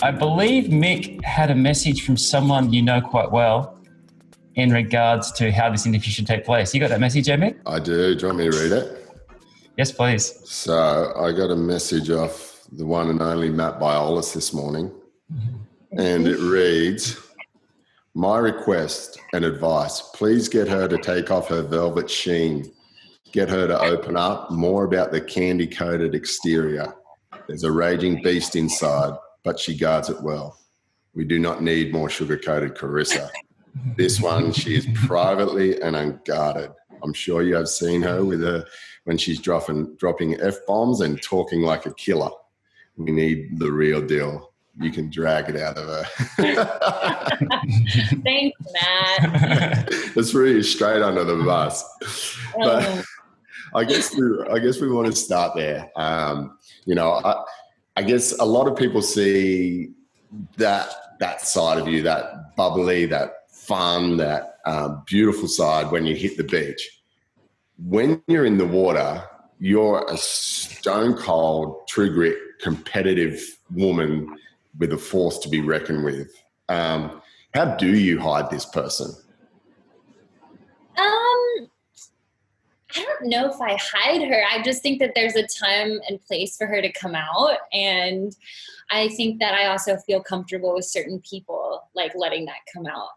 I believe Mick had a message from someone you know quite well in regards to how this interview should take place. You got that message, Mick? I do. Do you want me to read it? Yes, please. So I got a message off the one and only Matt Biolis this morning, and it reads, "My request and advice, please get her to take off her velvet sheen. Get her to open up more about the candy-coated exterior. There's a raging beast inside, but she guards it well. We do not need more sugar-coated Carissa. This one, she is privately and unguarded. I'm sure you have seen her with her when she's dropping F-bombs and talking like a killer. We need the real deal. You can drag it out of her." Thanks, Matt. That's really straight under the bus. But I guess we want to start there. I guess a lot of people see that side of you, that bubbly, that fun, that beautiful side when you hit the beach. When you're in the water, you're a stone cold, true grit, competitive woman with a force to be reckoned with. How do you hide this person? I don't know if I hide her. I just think that there's a time and place for her to come out. And I think that I also feel comfortable with certain people, like letting that come out.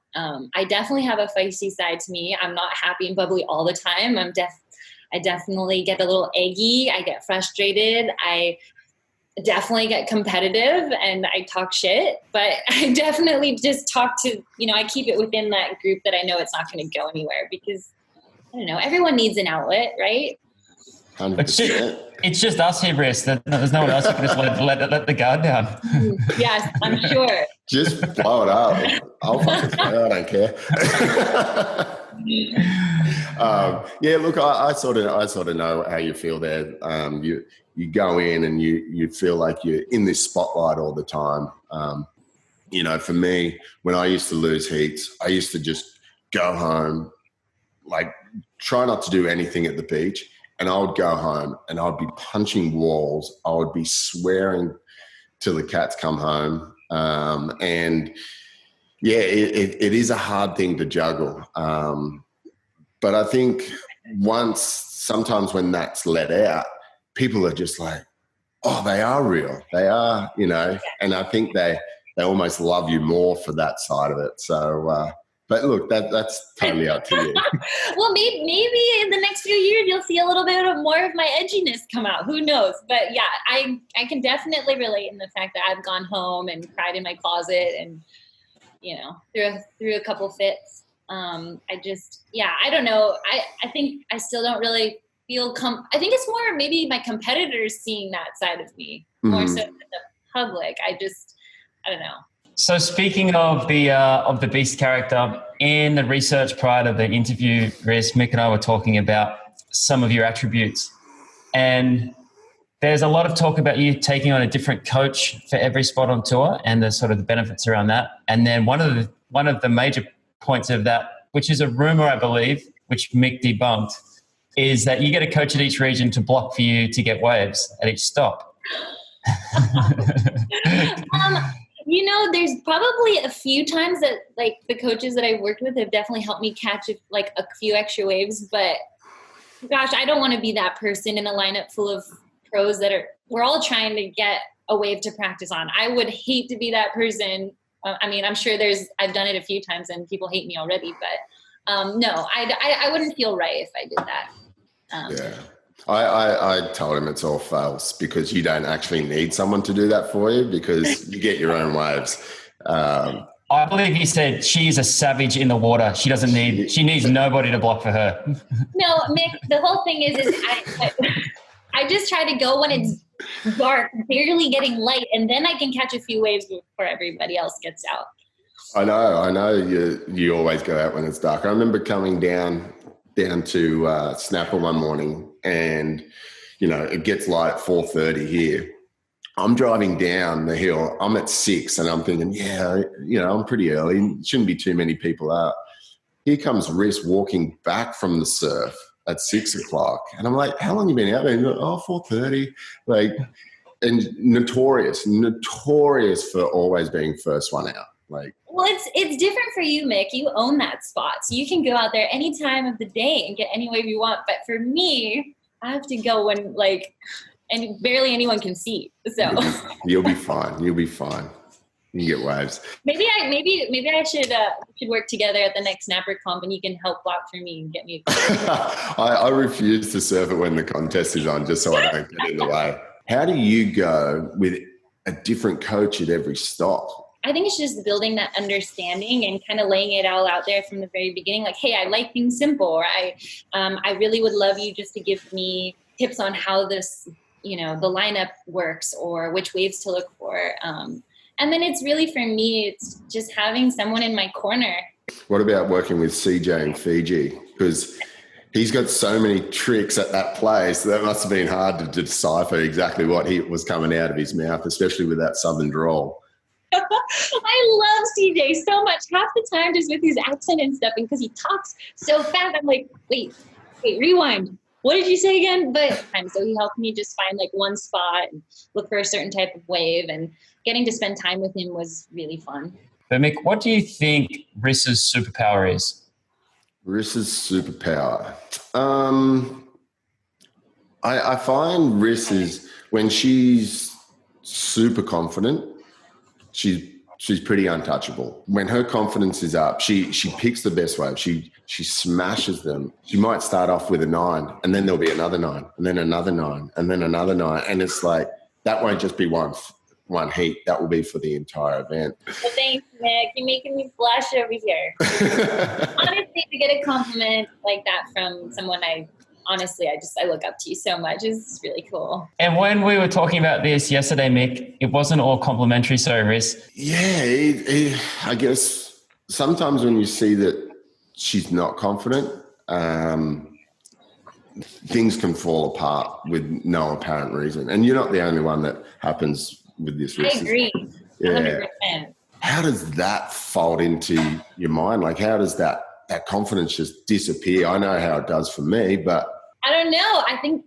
I definitely have a feisty side to me. I'm not happy and bubbly all the time. I definitely get a little eggy. I get frustrated. I definitely get competitive and I talk shit, but I definitely just talk to, I keep it within that group that I know it's not going to go anywhere because, I don't know, everyone needs an outlet, right? 100%. It's just us here, Briss. There's no one else who can just let the guard down. Yes, I'm sure. Just blow it up. I'll fucking play. I don't care. Look, I sort of know how you feel there. You go in and you feel like you're in this spotlight all the time. For me, when I used to lose heats, I used to just go home, like try not to do anything at the beach. And I would go home and I'd be punching walls. I would be swearing till the cats come home. It is a hard thing to juggle. But I think sometimes when that's let out, people are just like, oh, they are real. They are, and I think they almost love you more for that side of it. So, but look, that's totally up to you. Well, maybe in the next few years, you'll see a little bit more of my edginess come out. Who knows? But yeah, I can definitely relate in the fact that I've gone home and cried in my closet and, through a couple fits. I don't know. I think I still don't really feel I think it's more maybe my competitors seeing that side of me more so than the public. I don't know. So speaking of the Beast character, in the research prior to the interview, Riz, Mick and I were talking about some of your attributes, and there's a lot of talk about you taking on a different coach for every spot on tour and the sort of the benefits around that. And then one of the major points of that, which is a rumor, I believe, which Mick debunked, is that you get a coach at each region to block for you to get waves at each stop. There's probably a few times that like the coaches that I've worked with have definitely helped me catch a few extra waves, but gosh, I don't want to be that person in a lineup full of pros we're all trying to get a wave to practice on. I would hate to be that person. I'm sure I've done it a few times and people hate me already, but no, I wouldn't feel right if I did that. Yeah. I told him it's all false because you don't actually need someone to do that for you because you get your own waves. I believe he said she's a savage in the water. She needs nobody to block for her. No, Mick, the whole thing is I just try to go when it's dark, barely getting light, and then I can catch a few waves before everybody else gets out. I know you always go out when it's dark. I remember coming down to Snapple one morning and, it gets light at 4:30 here. I'm driving down the hill. I'm at 6 and I'm thinking, I'm pretty early. Shouldn't be too many people out. Here comes Riss walking back from the surf at 6 o'clock. And I'm like, how long you been out there? And he's like, 4:30. Like, and notorious for always being first one out. Like, well, it's different for you, Mick. You own that spot, so you can go out there any time of the day and get any wave you want. But for me, I have to go when and barely anyone can see. So you'll be fine. You'll be fine. You get waves. Maybe I should work together at the next snapper comp, and you can help block for me and get me. I refuse to surf it when the contest is on, just so I don't get in the way. How do you go with a different coach at every stop? I think it's just building that understanding and kind of laying it all out there from the very beginning. Like, hey, I like things simple, or I really would love you just to give me tips on how this, the lineup works or which waves to look for. And then it's really, for me, it's just having someone in my corner. What about working with CJ in Fiji? Because he's got so many tricks at that place. That must have been hard to decipher exactly what he was coming out of his mouth, especially with that southern drawl. I love CJ so much. Half the time just with his accent and stuff, and because he talks so fast, I'm like, wait, rewind. What did you say again? But so he helped me just find like one spot and look for a certain type of wave, and getting to spend time with him was really fun. But Mick, what do you think Rissa's superpower is? Rissa's superpower. I find Rissa's, when she's super confident, she's pretty untouchable. When her confidence is up, she picks the best wave. She smashes them. She might start off with a 9, and then there'll be another 9, and then another 9, and then another 9. And it's like, that won't just be one heat. That will be for the entire event. Well, thanks, Mick. You're making me blush over here. Honestly, to get a compliment like that from someone I look up to you so much. It's really cool. And when we were talking about this yesterday, Mick, it wasn't all complimentary, sorry, Riss. Yeah, I guess sometimes when you see that she's not confident, things can fall apart with no apparent reason. And you're not the only one that happens with this. I agree. Yeah. 100%. How does that fold into your mind? Like, how does that confidence just disappear? I know how it does for me, but I don't know. I think,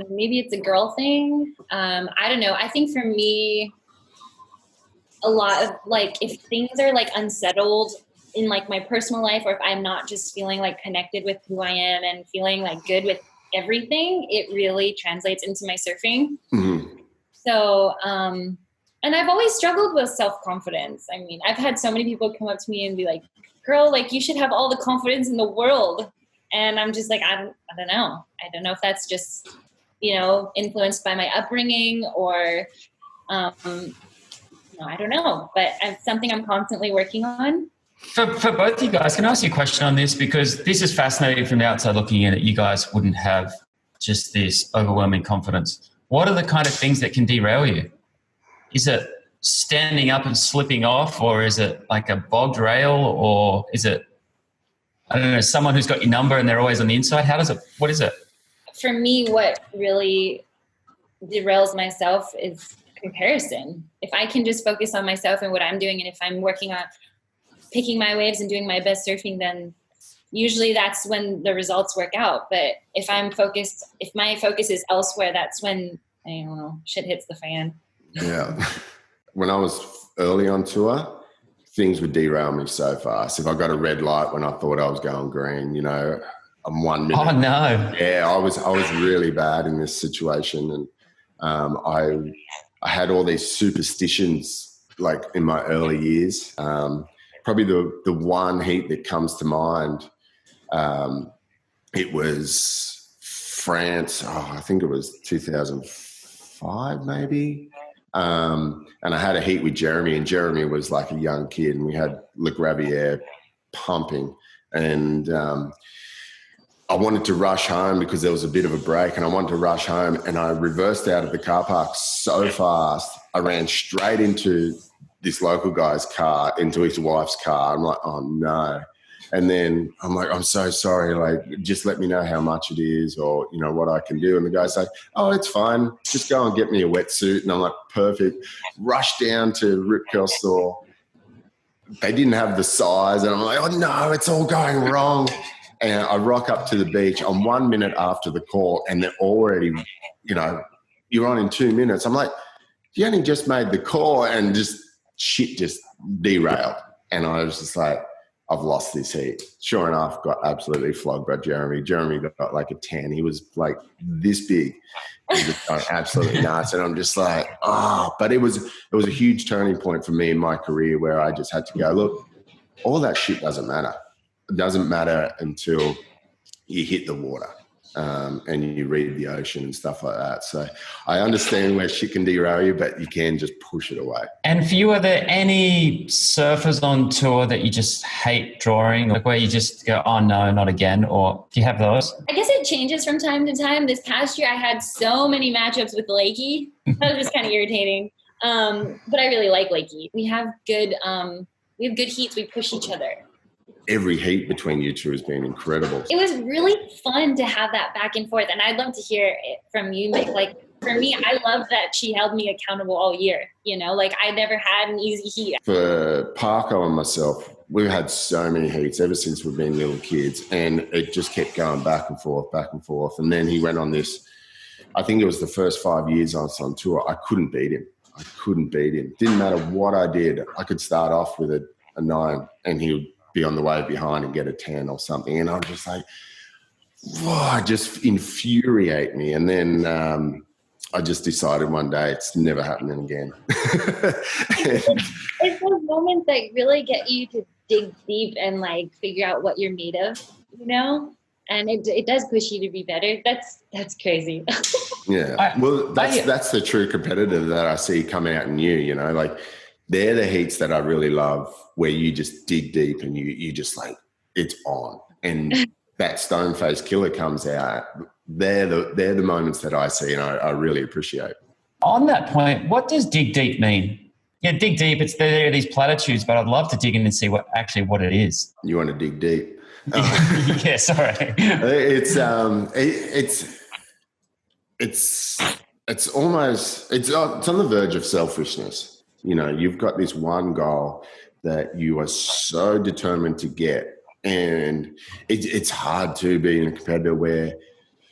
maybe it's a girl thing. I don't know. I think for me, a lot of like, if things are like unsettled in like my personal life, or if I'm not just feeling like connected with who I am and feeling like good with everything, it really translates into my surfing. Mm-hmm. So, and I've always struggled with self-confidence. I mean, I've had so many people come up to me and be like, girl, like you should have all the confidence in the world. And I'm just like, I don't know. I don't know if that's just, influenced by my upbringing or, I don't know, but it's something I'm constantly working on. For both of you guys, can I ask you a question on this? Because this is fascinating from the outside looking in, that you guys wouldn't have just this overwhelming confidence. What are the kind of things that can derail you? Is it standing up and slipping off, or is it like a bogged rail, or is it, I don't know, someone who's got your number and they're always on the inside? What is it? For me, what really derails myself is comparison. If I can just focus on myself and what I'm doing, and if I'm working on picking my waves and doing my best surfing, then usually that's when the results work out. But if my focus is elsewhere, that's when, shit hits the fan. Yeah. When I was early on tour, things would derail me so fast. If I got a red light when I thought I was going green, I'm 1 minute. Oh no. Yeah, I was really bad in this situation, and I had all these superstitions like in my early years. Probably the one heat that comes to mind, it was France. I think it was 2005 maybe. And I had a heat with Jeremy, and Jeremy was like a young kid, and we had Le Gravier pumping, and I wanted to rush home because there was a bit of a break, and I wanted to rush home, and I reversed out of the car park so fast. I ran straight into this local guy's car, into his wife's car. I'm like, oh no. And then I'm like, I'm so sorry. Like, just let me know how much it is, or, what I can do. And the guy's like, oh, it's fine. Just go and get me a wetsuit. And I'm like, perfect. Rush down to Rip Curl store. They didn't have the size. And I'm like, oh no, it's all going wrong. And I rock up to the beach. I'm 1 minute after the call, and they're already, you're on in 2 minutes. I'm like, you only just made the call, and shit just derailed. And I was just like, I've lost this heat. Sure enough, got absolutely flogged by Jeremy. Jeremy got like a 10. He was like this big. He was just going absolutely nuts. And I'm just like, but it was a huge turning point for me in my career where I just had to go, look, all that shit doesn't matter. It doesn't matter until you hit the water. And you read the ocean and stuff like that. So I understand where shit can derail you, but you can just push it away. And for you, are there any surfers on tour that you just hate drawing, like where you just go, oh no, not again? Or do you have those? I guess it changes from time to time. This past year, I had so many matchups with Lakey. That was just kind of irritating. But I really like Lakey. We have good heats. We push each other. Every heat between you two has been incredible. It was really fun to have that back and forth. And I'd love to hear it from you, Mick. Like, for me, I love that she held me accountable all year. You know, like I never had an easy heat. For Parko and myself, we've had so many heats ever since we've been little kids. And it just kept going back and forth, back and forth. And then he went on this, I think it was the first 5 years I was on tour. I couldn't beat him. Didn't matter what I did. I could start off with a 9 and he would be on the way behind and get a 10 or something. And I'm just like, just infuriate me. And then I just decided one day it's never happening again. It's those moments that really get you to dig deep and like figure out what you're made of, you know? And it does push you to be better. That's crazy. Yeah. Well, that's the true competitor that I see come out in you, you know, like they're the heats that I really love where you just dig deep and you just like, it's on. And that stone-faced killer comes out. They're the moments that I see and I really appreciate. On that point, what does dig deep mean? Yeah, dig deep, there are these platitudes, but I'd love to dig in and see what it is. You want to dig deep? Yeah, sorry. It's almost on the verge of selfishness. You know, you've got this one goal that you are so determined to get, and it's hard to be in a competitor where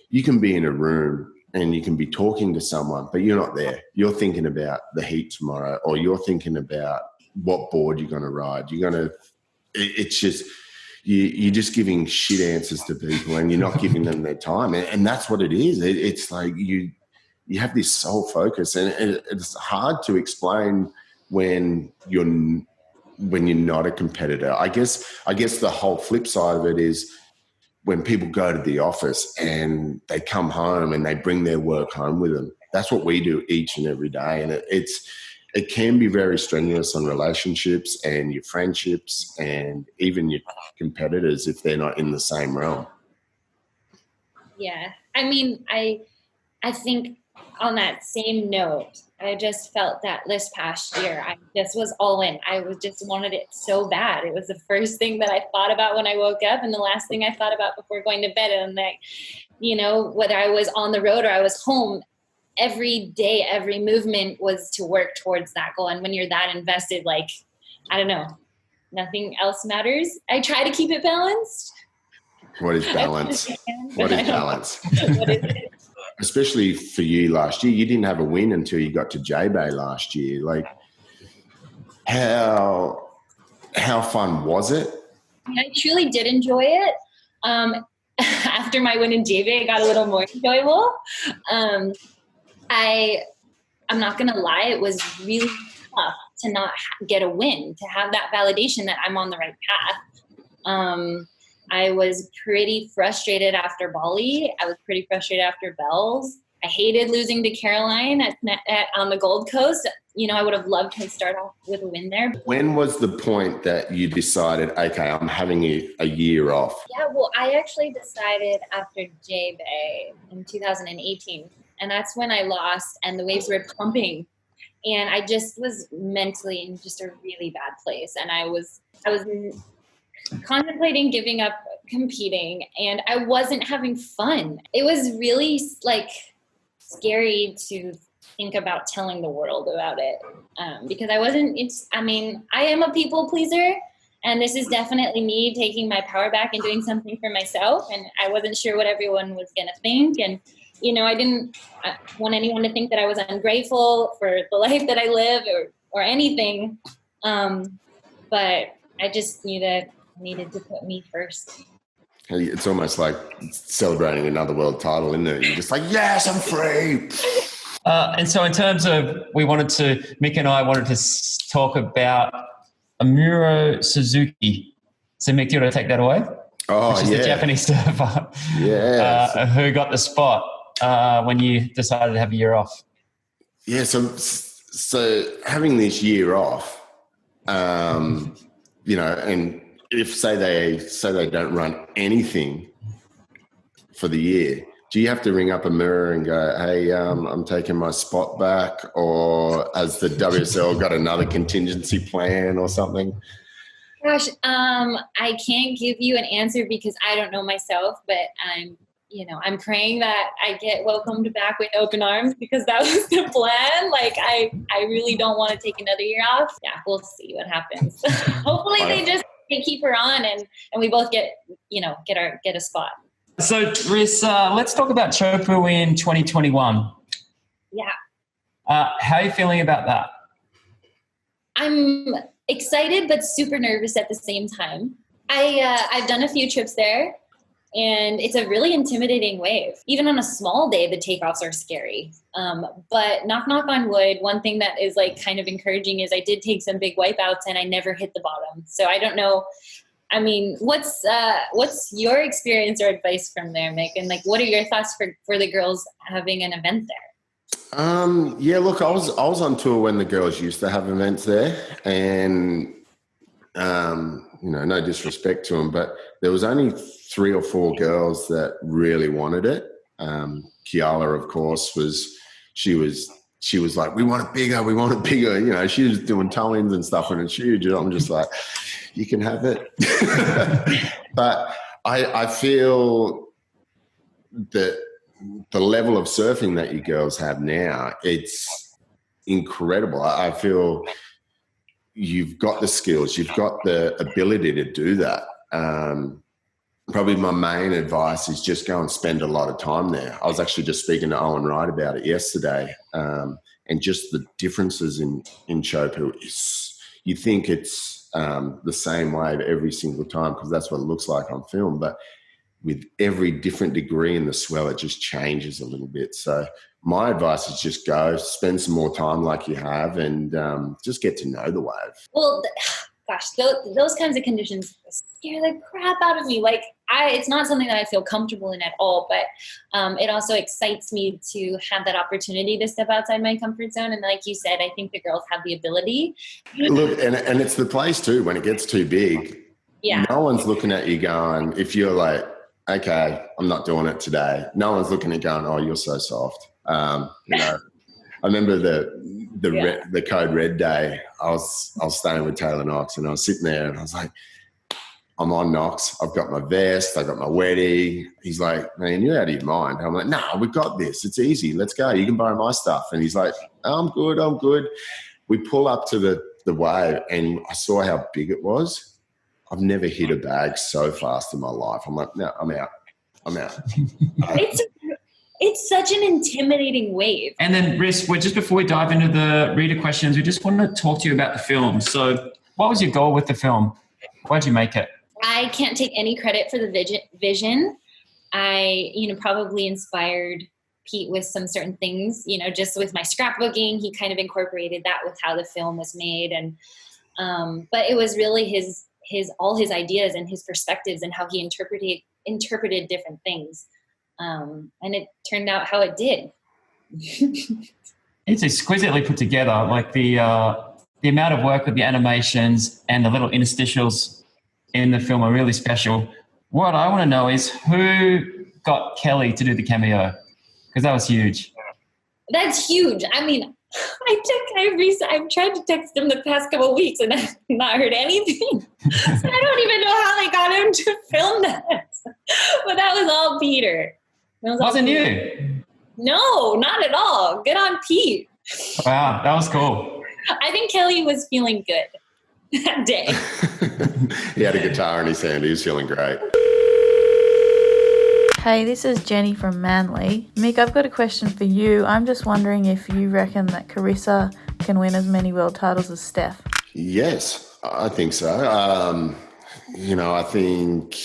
you can be in a room and you can be talking to someone, but you're not there. You're thinking about the heat tomorrow, or you're thinking about what board you're going to ride. It's just. You're just giving shit answers to people and you're not giving them their time. And that's what it is. It's like you have this sole focus, and it's hard to explain when you're not a competitor. I guess the whole flip side of it is when people go to the office and they come home and they bring their work home with them. That's what we do each and every day. And it can be very strenuous on relationships and your friendships and even your competitors if they're not in the same realm. Yeah. I mean, I think on that same note, I just felt that this past year, I just was all in. I just wanted it so bad. It was the first thing that I thought about when I woke up and the last thing I thought about before going to bed. And like, you know, whether I was on the road or I was home, every day, every movement was to work towards that goal. And when you're that invested, like, I don't know, nothing else matters. I try to keep it balanced. What is balance? What is balance? What is it? Especially for you last year, you didn't have a win until you got to J-Bay last year. Like, how fun was it? I truly did enjoy it. After my win in J-Bay, it got a little more enjoyable. I'm not going to lie, it was really tough to not get a win, to have that validation that I'm on the right path. I was pretty frustrated after Bali. I was pretty frustrated after Bells. I hated losing to Caroline on the Gold Coast. You know, I would have loved to start off with a win there. When was the point that you decided, okay, I'm having a year off? Yeah, well, I actually decided after J-Bay in 2018. And that's when I lost and the waves were pumping. And I just was mentally in just a really bad place. And I was contemplating giving up competing, and I wasn't having fun. It was really like scary to think about telling the world about it because I am a people pleaser, and this is definitely me taking my power back and doing something for myself. And I wasn't sure what everyone was going to think. And I didn't want anyone to think that I was ungrateful for the life that I live or anything. But I just knew that I needed to put me first. It's almost like celebrating another world title, isn't it? You're just like, yes, I'm free. And so in terms of, Mick and I wanted to talk about Amuro Suzuki. So Mick, do you want to take that away? Oh, which is the Japanese surfer who got the spot when you decided to have a year off. Yeah, so having this year off, and if say they don't run anything for the year, do you have to ring up a mirror and go, hey, I'm taking my spot back, or has the WSL got another contingency plan or something? Gosh, I can't give you an answer because I don't know myself, but I'm praying that I get welcomed back with open arms because that was the plan. Like, I really don't want to take another year off. Yeah, we'll see what happens. Hopefully they keep her on and we both get a spot. So, Riss, let's talk about Teahupoo in 2021. Yeah. How are you feeling about that? I'm excited but super nervous at the same time. I've done a few trips there, and it's a really intimidating wave. Even on a small day, the takeoffs are scary. But knock on wood, one thing that is like kind of encouraging is I did take some big wipeouts and I never hit the bottom. So I don't know. I mean, what's your experience or advice from there, Mick? And like, what are your thoughts for the girls having an event there? Look, I was on tour when the girls used to have events there, and no disrespect to them, but there was only 3 or 4 girls that really wanted it. Kiala, of course, she was like, we want it bigger. She was doing toe-ins and stuff, and it's huge. And I'm just like, you can have it. But I feel that the level of surfing that you girls have now, it's incredible. I feel you've got the skills, you've got the ability to do that. Probably my main advice is just go and spend a lot of time there. I was actually just speaking to Owen Wright about it yesterday, and just the differences in Teahupoo is, you think it's the same wave every single time because that's what it looks like on film, but with every different degree in the swell, it just changes a little bit. So my advice is just go, spend some more time like you have, and just get to know the wave. Well, gosh, those kinds of conditions scare the crap out of me. Like, it's not something that I feel comfortable in at all, but it also excites me to have that opportunity to step outside my comfort zone. And like you said, I think the girls have the ability. Look, and it's the place too, when it gets too big, no one's looking at you going, if you're like, okay, I'm not doing it today, no one's looking at going, oh, you're so soft. I remember the Code Red day, I was staying with Taylor Knox, and I was sitting there and I was like, I'm on Knox, I've got my vest, I've got my weddy. He's like, man, you're out of your mind. I'm like, no, we've got this. It's easy. Let's go. You can borrow my stuff. And he's like, I'm good. We pull up to the wave, and I saw how big it was. I've never hit a bag so fast in my life. I'm like, no, I'm out. It's such an intimidating wave. And then, Riss, just before we dive into the reader questions, we just wanted to talk to you about the film. So what was your goal with the film? Why'd you make it? I can't take any credit for the vision. I, probably inspired Pete with some certain things, just with my scrapbooking. He kind of incorporated that with how the film was made. And, but it was really all his ideas and his perspectives and how he interpreted different things. And it turned out how it did. It's exquisitely put together. Like the amount of work with the animations and the little interstitials in the film are really special. What I want to know is who got Kelly to do the cameo, because that was huge. That's huge. I mean, I've tried to text him the past couple of weeks and I've not heard anything. So I don't even know how they got him to film that. But that was all Peter. Wasn't you? No, not at all. Good on Pete. Wow, that was cool. I think Kelly was feeling good that day. He had a guitar in his hand. He was feeling great. Hey, this is Jenny from Manly. Mick, I've got a question for you. I'm just wondering if you reckon that Carissa can win as many world titles as Steph. Yes, I think so. I think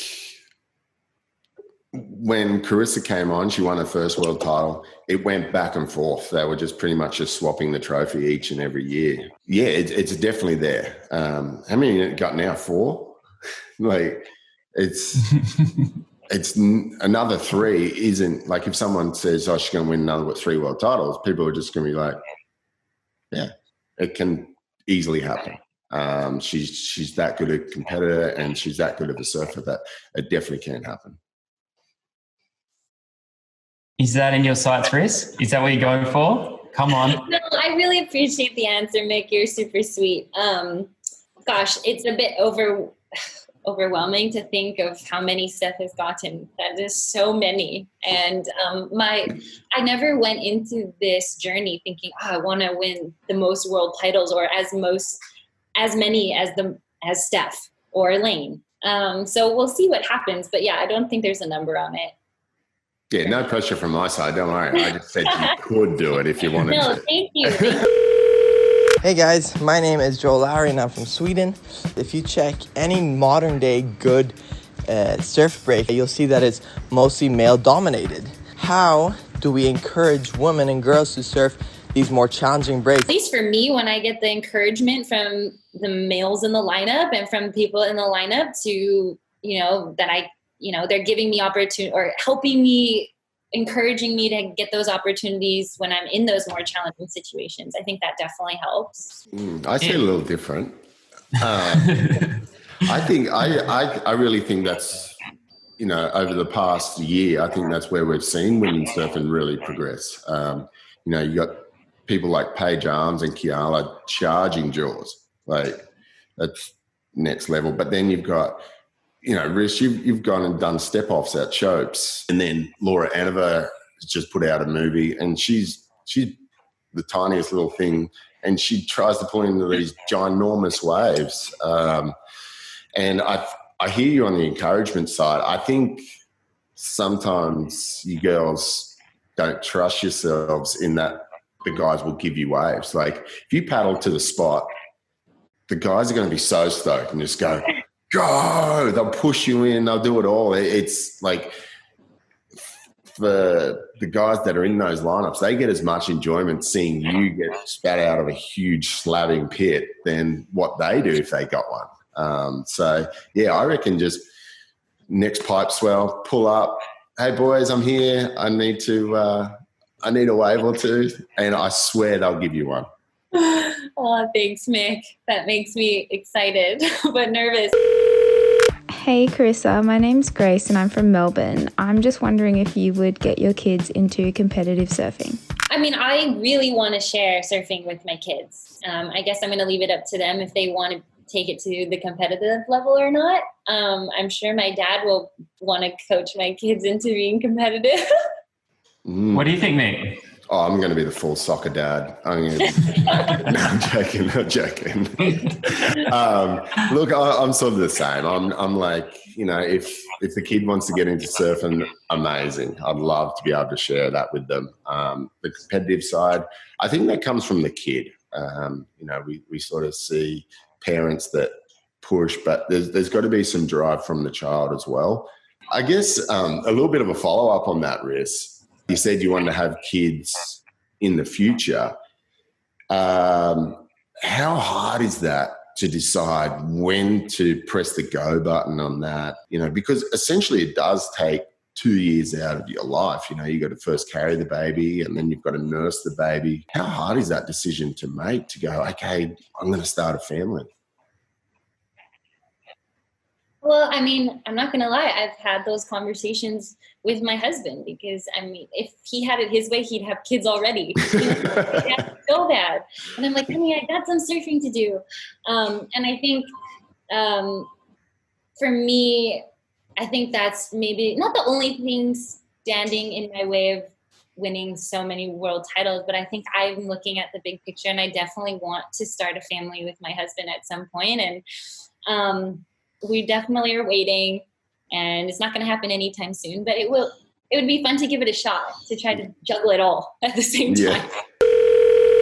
when Carissa came on, she won her first world title. It went back and forth. They were just pretty much just swapping the trophy each and every year. Yeah, it's definitely there. How many you got now? 4? Like, it's another 3 isn't like if someone says, oh, she's going to win another 3 world titles, people are just going to be like, yeah, it can easily happen. She's that good a competitor and she's that good of a surfer that it definitely can happen. Is that in your sights, Riz? Is that what you're going for? Come on. No, I really appreciate the answer, Mick. You're super sweet. Gosh, it's a bit overwhelming to think of how many Steph has gotten. That is so many. And I never went into this journey thinking, I want to win the most world titles or as many as Steph or Lane. So we'll see what happens. But yeah, I don't think there's a number on it. Yeah, no pressure from my side. Don't worry. I just said you could do it if you wanted to. No, thank you. Hey guys, my name is Joel Lowry and I'm from Sweden. If you check any modern day good surf break, you'll see that it's mostly male dominated. How do we encourage women and girls to surf these more challenging breaks? At least for me, when I get the encouragement from the males in the lineup and from people in the lineup to, they're giving me opportunity or helping me, encouraging me to get those opportunities when I'm in those more challenging situations. I think that definitely helps. I see it a little different. I really think that's, over the past year, I think that's where we've seen women's surfing really progress. You got people like Paige Arms and Kiala charging jaws. Like, that's next level. But then you've got, Rish, you've gone and done step-offs at Chopes. And then Laura Aniver has just put out a movie and she's the tiniest little thing and she tries to pull into these ginormous waves. And I hear you on the encouragement side. I think sometimes you girls don't trust yourselves in that the guys will give you waves. Like if you paddle to the spot, the guys are going to be so stoked and just go, they'll push you in, they'll do it all. It's like for the guys that are in those lineups, they get as much enjoyment seeing you get spat out of a huge slabbing pit than what they do if they got one. So yeah, I reckon just next pipe swell, pull up. Hey boys, I'm here. I need a wave or two, and I swear they'll give you one. Oh, thanks, Mick. That makes me excited but nervous. Hey Carissa, my name's Grace and I'm from Melbourne. I'm just wondering if you would get your kids into competitive surfing. I mean, I really want to share surfing with my kids. I guess I'm going to leave it up to them if they want to take it to the competitive level or not. I'm sure my dad will want to coach my kids into being competitive. What do you think, Nick? Oh, I'm going to be the full soccer dad. No, I'm joking. Look, I'm sort of the same. I'm like, if the kid wants to get into surfing, amazing. I'd love to be able to share that with them. The competitive side, I think that comes from the kid. We sort of see parents that push, but there's got to be some drive from the child as well. I guess a little bit of a follow-up on that, Riz. You said you wanted to have kids in the future. How hard is that to decide when to press the go button on that? Because essentially it does take 2 years out of your life. You've got to first carry the baby and then you've got to nurse the baby. How hard is that decision to make to go, okay, I'm going to start a family? Well, I mean, I'm not going to lie. I've had those conversations with my husband because, if he had it his way, he'd have kids already. So bad. And I'm like, honey, I got some surfing to do. And I think for me, I think that's maybe not the only thing standing in my way of winning so many world titles, but I think I'm looking at the big picture and I definitely want to start a family with my husband at some point. And we definitely are waiting, and it's not going to happen anytime soon, but it will it would be fun to give it a shot, to try to juggle it all at the same time.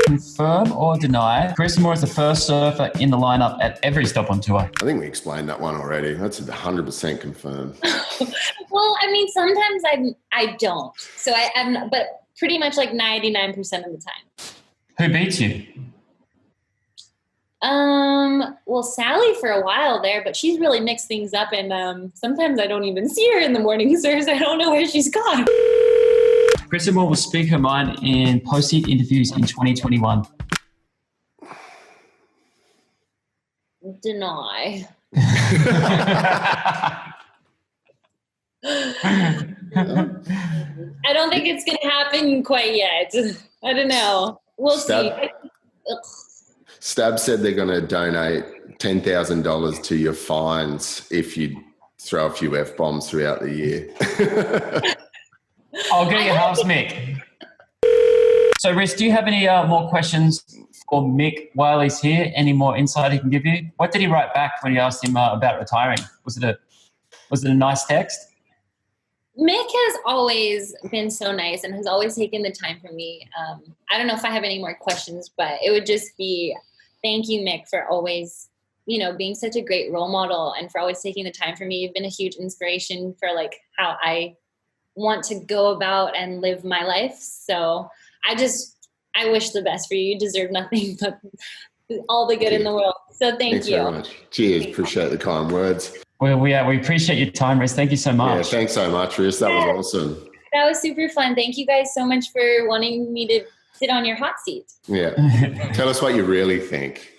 Confirm or deny, Carissa Moore is the first surfer in the lineup at every stop on tour? I think we explained that one already. That's 100% confirmed. Well, I mean, sometimes I don't. So I'm, but pretty much like 99% of the time. Who beats you? Well, Sally for a while there, but she's really mixed things up, and sometimes I don't even see her in the morning, so I don't know where she's gone. Carissa Moore will speak her mind in post-heat interviews in 2021. Deny. I don't think it's going to happen quite yet. I don't know. We'll see. Stab said they're going to donate $10,000 to your fines if you throw a few F-bombs throughout the year. I'll get your house, Mick. So, Riz, do you have any more questions for Mick while he's here? Any more insight he can give you? What did he write back when you asked him about retiring? Was it a nice text? Mick has always been so nice and has always taken the time for me. I don't know if I have any more questions, but it would just be thank you, Mick, for always, being such a great role model and for always taking the time for me. You've been a huge inspiration for like how I want to go about and live my life. So I wish the best for you. You deserve nothing but all the good in the world. So thanks you. Very much. Cheers. Appreciate the kind words. Well, we appreciate your time, Riz. Thank you so much. Yeah, thanks so much, Riz. That was awesome. That was super fun. Thank you guys so much for wanting me to sit on your hot seat. Yeah. Tell us what you really think.